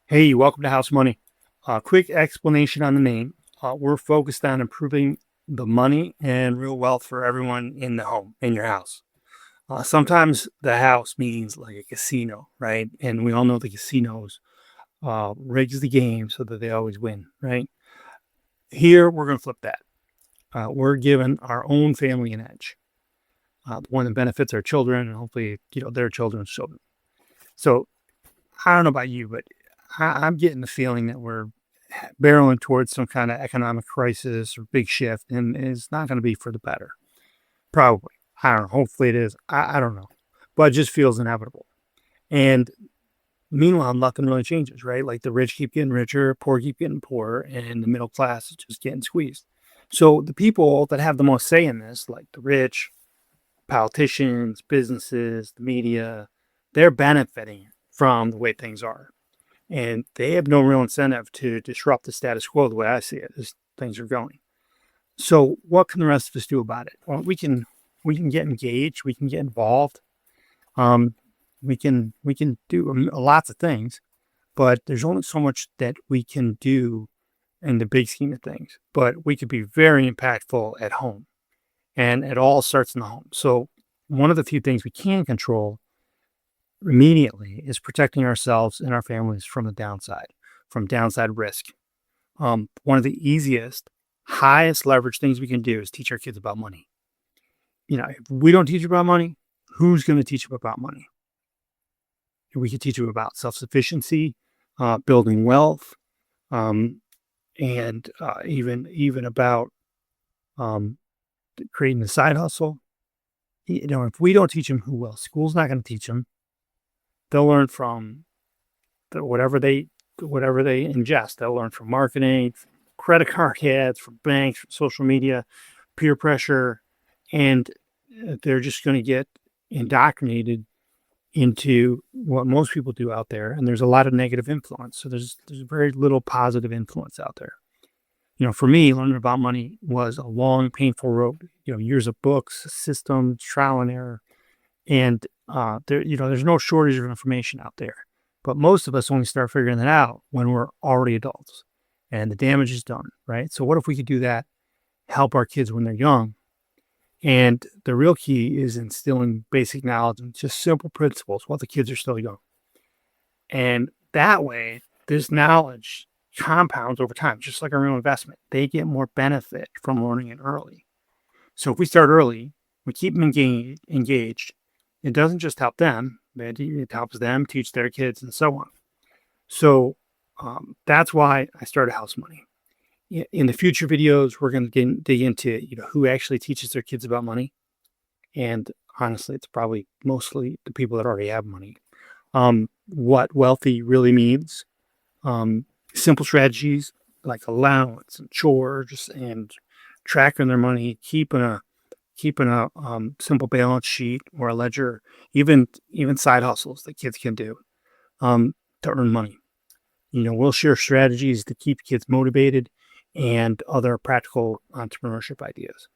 Hey, welcome to House Money. Quick explanation on the name. We're focused on improving the money and real wealth for everyone in the home, in your house. Sometimes the house means like a casino, right? And we all know the casinos rigs the game so that they always win, right? Here, we're going to flip that. We're giving our own family an edge, one that benefits our children and hopefully, their children's children. So I don't know about you, but I'm getting the feeling that we're barreling towards some kind of economic crisis or big shift, and it's not going to be for the better. Probably. I don't know. Hopefully it is. I don't know. But it just feels inevitable. And meanwhile, nothing really changes, right? Like the rich keep getting richer, poor keep getting poorer, and the middle class is just getting squeezed. So the people that have the most say in this, like the rich, politicians, businesses, the media, they're benefiting from the way things are. And they have no real incentive to disrupt the status quo the way I see it as things are going. So what can the rest of us do about it? Well, we can get engaged, we can get involved. Um, we can do lots of things, but there's only so much that we can do in the big scheme of things. But we could be very impactful at home, and it all starts in the home. So one of the few things we can control immediately is protecting ourselves and our families from the downside, from downside risk. One of the easiest, highest leverage things we can do is teach our kids about money. If we don't teach about money, who's going to teach them about money? We can teach them about self-sufficiency, building wealth, um, and even about um, creating a side hustle. If we don't teach them, who will? School's not going to teach them. They'll learn from whatever they ingest. They'll learn from marketing, credit card ads, from banks, from social media, peer pressure, and they're just going to get indoctrinated into what most people do out there. And there's a lot of negative influence. So there's very little positive influence out there. For me, learning about money was a long, painful road. Years of books, systems, trial and error, and there's no shortage of information out there. But most of us only start figuring that out when we're already adults and the damage is done, right? So what if we could do that, help our kids when they're young? And the real key is instilling basic knowledge and just simple principles while the kids are still young. And that way, this knowledge compounds over time, just like a real investment. They get more benefit from learning it early. So if we start early, we keep them engaged. It doesn't just help them, but it helps them teach their kids and so on. So that's why I started House Money. In the future videos, we're going to dig into who actually teaches their kids about money, and honestly, it's probably mostly the people that already have money. What wealthy really means, simple strategies like allowance and chores and tracking their money, keeping a simple balance sheet or a ledger, even side hustles that kids can do to earn money. We'll share strategies to keep kids motivated and other practical entrepreneurship ideas.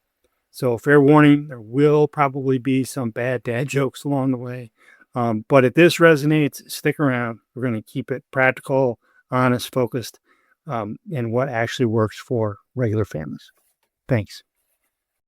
So fair warning, there will probably be some bad dad jokes along the way. But if this resonates, stick around. We're going to keep it practical, honest, focused, and what actually works for regular families. Thanks.